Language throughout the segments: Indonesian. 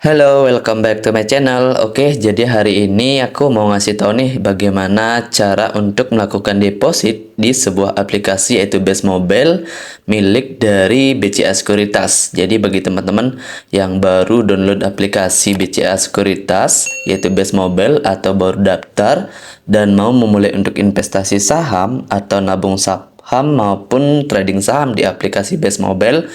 Halo, welcome back to my channel. Oke, jadi hari ini aku mau ngasih tahu nih bagaimana cara untuk melakukan deposit di sebuah aplikasi yaitu Base Mobile milik dari BCA Sekuritas. Jadi bagi teman-teman yang baru download aplikasi BCA Sekuritas yaitu Base Mobile atau baru daftar dan mau memulai untuk investasi saham atau nabung saham maupun trading saham di aplikasi Base Mobile.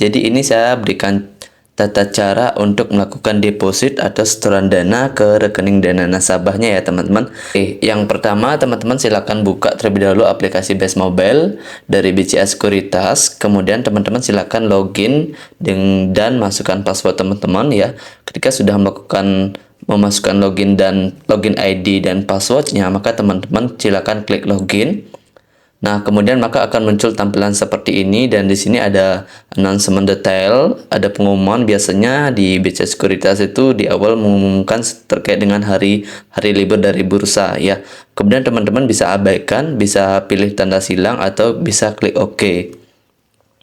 Jadi ini saya berikan tata cara untuk melakukan deposit atau setoran dana ke rekening dana nasabahnya ya teman-teman. Oke, yang pertama teman-teman silakan buka terlebih dahulu aplikasi Base Mobile dari BCA Sekuritas. Kemudian teman-teman silakan login dan masukkan password teman-teman ya. Ketika sudah memasukkan login dan login ID dan passwordnya, maka teman-teman silakan klik login. Nah, kemudian maka akan muncul tampilan seperti ini dan di sini ada announcement detail, ada pengumuman. Biasanya di BCA Sekuritas itu di awal mengumumkan terkait dengan hari libur dari bursa ya. Kemudian teman-teman bisa abaikan, bisa pilih tanda silang atau bisa klik OK.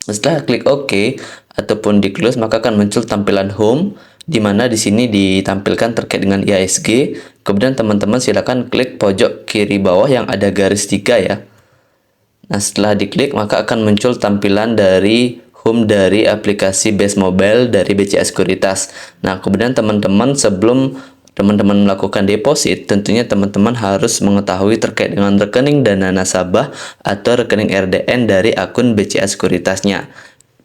Setelah klik OK ataupun di close maka akan muncul tampilan home di mana di sini ditampilkan terkait dengan IHSG. Kemudian teman-teman silakan klik pojok kiri bawah yang ada garis 3 ya. Nah, setelah diklik maka akan muncul tampilan dari home dari aplikasi Base Mobile dari BCA Sekuritas. Nah, kemudian teman-teman sebelum teman-teman melakukan deposit, tentunya teman-teman harus mengetahui terkait dengan rekening dana nasabah atau rekening RDN dari akun BCA Sekuritasnya.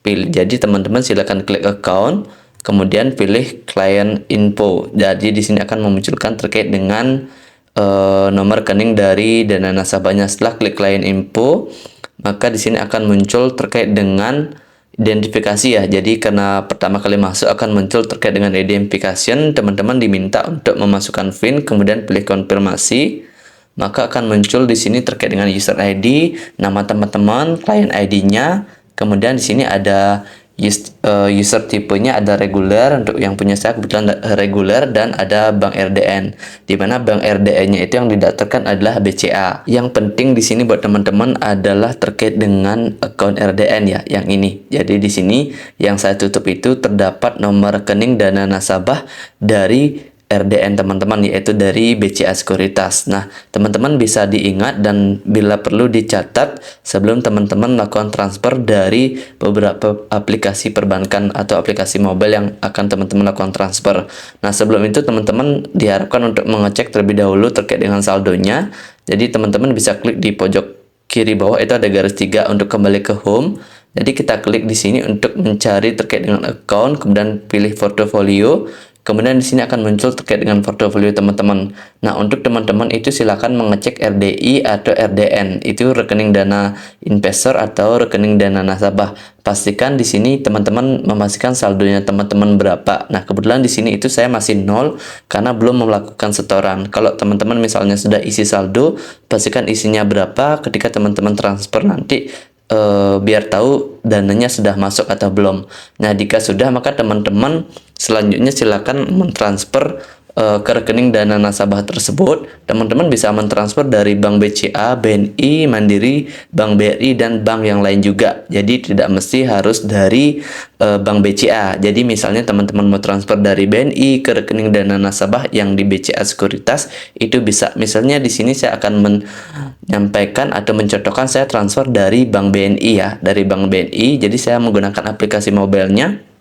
Jadi teman-teman silakan klik account, kemudian pilih client info. Jadi di sini akan memunculkan terkait dengan nomor rekening dari dana nasabahnya. Setelah klik client info, maka di sini akan muncul terkait dengan identifikasi ya. Jadi karena pertama kali masuk akan muncul terkait dengan identification, teman-teman diminta untuk memasukkan PIN, kemudian pilih konfirmasi. Maka akan muncul di sini terkait dengan user ID, nama teman-teman, client ID-nya, kemudian di sini ada user tipenya ada reguler. Untuk yang punya saya kebetulan reguler, dan ada bank RDN, di mana bank RDN-nya itu yang didaftarkan adalah BCA. Yang penting di sini buat teman-teman adalah terkait dengan account RDN ya, yang ini. Jadi di sini yang saya tutup itu terdapat nomor rekening dana nasabah dari RDN teman-teman, yaitu dari BCA Sekuritas. Nah, teman-teman bisa diingat dan bila perlu dicatat sebelum teman-teman melakukan transfer dari beberapa aplikasi perbankan atau aplikasi mobile yang akan teman-teman lakukan transfer. Nah, sebelum itu teman-teman diharapkan untuk mengecek terlebih dahulu terkait dengan saldonya. Jadi teman-teman bisa klik di pojok kiri bawah itu ada garis 3 untuk kembali ke home. Jadi kita klik di sini untuk mencari terkait dengan account, kemudian pilih portofolio. Kemudian di sini akan muncul terkait dengan portofolio teman-teman. Nah, untuk teman-teman itu silakan mengecek RDI atau RDN, itu rekening dana investor atau rekening dana nasabah. Pastikan di sini teman-teman memastikan saldonya teman-teman berapa. Nah, kebetulan di sini itu saya masih 0 karena belum melakukan setoran. Kalau teman-teman misalnya sudah isi saldo, pastikan isinya berapa ketika teman-teman transfer nanti, biar tahu dananya sudah masuk atau belum. Nah, jika sudah maka teman-teman selanjutnya silakan mentransfer ke rekening dana nasabah tersebut. Teman-teman bisa mentransfer dari Bank BCA, BNI, Mandiri, Bank BRI, dan bank yang lain juga. Jadi tidak mesti harus dari Bank BCA. Jadi misalnya teman-teman mau transfer dari BNI ke rekening dana nasabah yang di BCA Sekuritas, itu bisa. Misalnya di sini saya akan menyampaikan atau mencotokkan saya transfer dari Bank BNI ya, dari Bank BNI. Jadi saya menggunakan aplikasi mobilenya.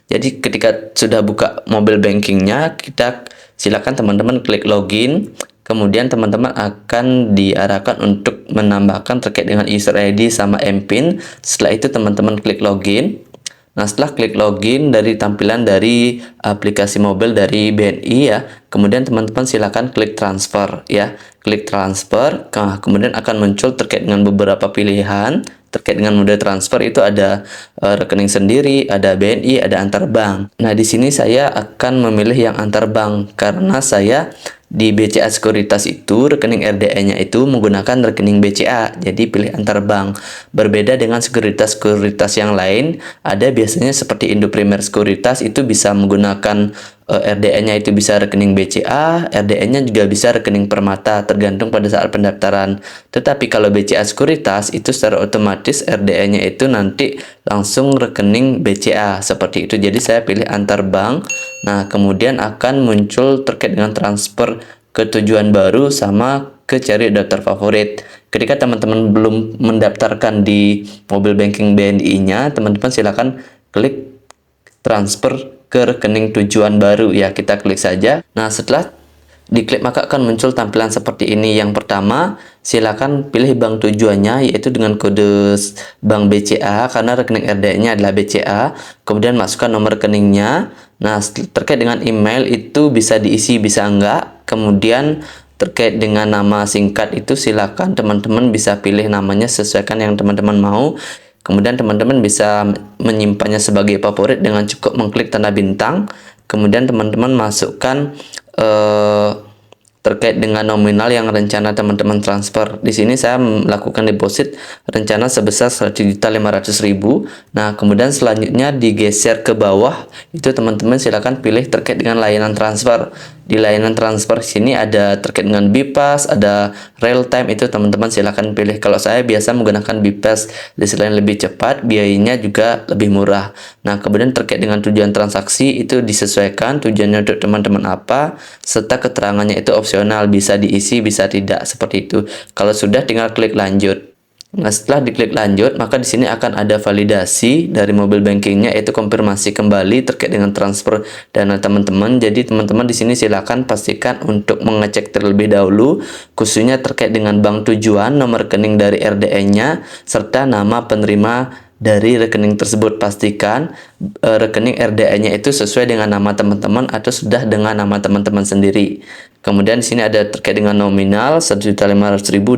Jadi ketika sudah buka mobile bankingnya, kita silakan teman-teman klik login. Kemudian teman-teman akan diarahkan untuk menambahkan terkait dengan user ID sama MPIN. Setelah itu teman-teman klik login. Nah, setelah klik login dari tampilan dari aplikasi mobile dari BNI ya, kemudian teman-teman silakan klik transfer ya. Klik transfer, kemudian akan muncul terkait dengan beberapa pilihan. Terkait dengan mode transfer itu ada rekening sendiri, ada BNI, ada antar bank. Nah, di sini saya akan memilih yang antar bank karena saya di BCA Sekuritas itu rekening RDN-nya itu menggunakan rekening BCA. Jadi pilih antar bank. Berbeda dengan sekuritas-sekuritas yang lain, ada biasanya seperti Indo Primer Sekuritas itu bisa menggunakan RDN-nya itu bisa rekening BCA, RDN-nya juga bisa rekening Permata, tergantung pada saat pendaftaran. Tetapi kalau BCA Sekuritas itu secara otomatis RDN-nya itu nanti langsung langsung rekening BCA seperti itu. Jadi saya pilih antar bank. Nah, kemudian akan muncul terkait dengan transfer ke tujuan baru sama ke cari daftar favorit. Ketika teman-teman belum mendaftarkan di mobile banking BNI-nya, teman-teman silakan klik transfer ke rekening tujuan baru ya. Kita klik saja. Nah, setelah diklik maka akan muncul tampilan seperti ini. Yang pertama, silakan pilih bank tujuannya yaitu dengan kode bank BCA karena rekening RDN-nya adalah BCA. Kemudian masukkan nomor rekeningnya. Nah, terkait dengan email itu bisa diisi bisa enggak. Kemudian terkait dengan nama singkat itu silakan teman-teman bisa pilih namanya sesuaikan yang teman-teman mau. Kemudian teman-teman bisa menyimpannya sebagai favorit dengan cukup mengklik tanda bintang. Kemudian teman-teman masukkan terkait dengan nominal yang rencana teman-teman transfer. Di sini saya melakukan deposit rencana sebesar 1.500.000. Nah, kemudian selanjutnya digeser ke bawah, itu teman-teman silakan pilih terkait dengan layanan transfer. Di layanan transfer sini ada terkait dengan BPAS, ada real time, itu teman-teman silakan pilih. Kalau saya biasa menggunakan BPAS, di selain lebih cepat, biayanya juga lebih murah. Nah, kemudian terkait dengan tujuan transaksi itu disesuaikan tujuannya untuk teman-teman apa, serta keterangannya itu opsional, bisa diisi bisa tidak seperti itu. Kalau sudah tinggal klik lanjut. Nah, setelah diklik lanjut, maka di sini akan ada validasi dari mobile bankingnya, yaitu konfirmasi kembali terkait dengan transfer dana teman-teman. Jadi teman-teman di sini silakan pastikan untuk mengecek terlebih dahulu, khususnya terkait dengan bank tujuan, nomor rekening dari RDN-nya, serta nama penerima dari rekening tersebut. Pastikan rekening RDN-nya itu sesuai dengan nama teman-teman atau sudah dengan nama teman-teman sendiri. Kemudian di sini ada terkait dengan nominal 1.500.000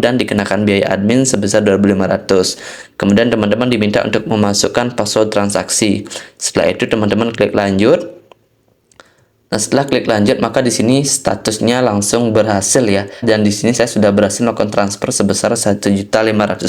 dan dikenakan biaya admin sebesar 2.500. Kemudian teman-teman diminta untuk memasukkan password transaksi. Setelah itu teman-teman klik lanjut. Nah, setelah klik lanjut maka di sini statusnya langsung berhasil ya. Dan di sini saya sudah berhasil melakukan transfer sebesar 1.500.000.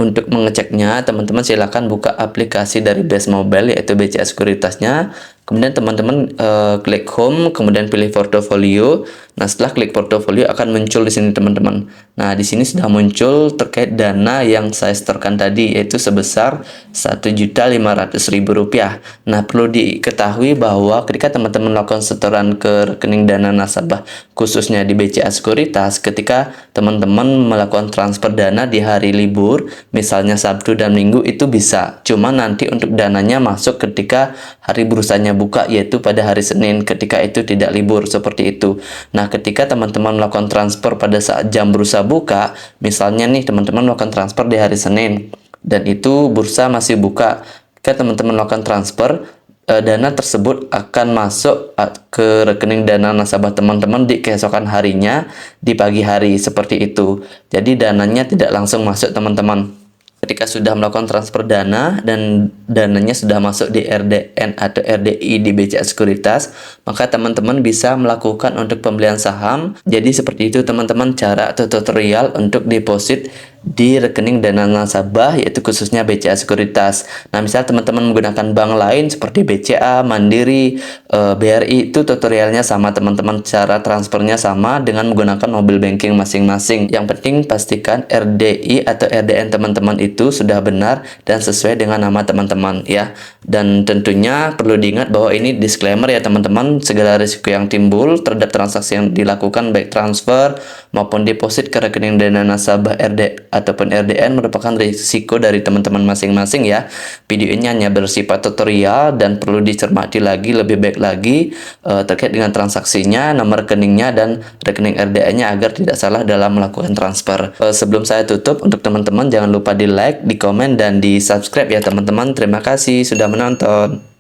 Untuk mengeceknya, teman-teman silakan buka aplikasi dari Best Mobile yaitu BCA Sekuritasnya. Kemudian teman-teman klik home, kemudian pilih portofolio. Nah, setelah klik portofolio akan muncul di sini teman-teman. Nah, di sini sudah muncul terkait dana yang saya setorkan tadi yaitu sebesar Rp1.500.000. Nah, perlu diketahui bahwa ketika teman-teman melakukan setoran ke rekening dana nasabah khususnya di BCA Sekuritas, ketika teman-teman melakukan transfer dana di hari libur, misalnya Sabtu dan Minggu itu bisa. Cuma nanti untuk dananya masuk ketika hari bursanya buka yaitu pada hari Senin, ketika itu tidak libur seperti itu. Nah, ketika teman-teman melakukan transfer pada saat jam bursa buka, misalnya nih teman-teman melakukan transfer di hari Senin dan itu bursa masih buka, ketika teman-teman melakukan transfer, dana tersebut akan masuk ke rekening dana nasabah teman-teman di keesokan harinya di pagi hari seperti itu. Jadi dananya tidak langsung masuk teman-teman. Ketika sudah melakukan transfer dana dan dananya sudah masuk di RDN atau RDI di BCA Sekuritas, maka teman-teman bisa melakukan untuk pembelian saham. Jadi seperti itu teman-teman cara atau tutorial untuk deposit di rekening dana nasabah yaitu khususnya BCA Sekuritas. Nah, misal teman-teman menggunakan bank lain seperti BCA, Mandiri, BRI, itu tutorialnya sama teman-teman, cara transfernya sama dengan menggunakan mobile banking masing-masing. Yang penting pastikan RDI atau RDN teman-teman itu sudah benar dan sesuai dengan nama teman-teman ya. Dan tentunya perlu diingat bahwa ini disclaimer ya teman-teman, segala risiko yang timbul terhadap transaksi yang dilakukan baik transfer maupun deposit ke rekening dana nasabah RD ataupun RDN merupakan risiko dari teman-teman masing-masing ya. Video ini hanya bersifat tutorial dan perlu dicermati lagi lebih baik lagi terkait dengan transaksinya, nomor rekeningnya dan rekening RDN-nya agar tidak salah dalam melakukan transfer. Sebelum saya tutup, untuk teman-teman jangan lupa di like, di komen dan di subscribe ya teman-teman. Terima kasih sudah menonton.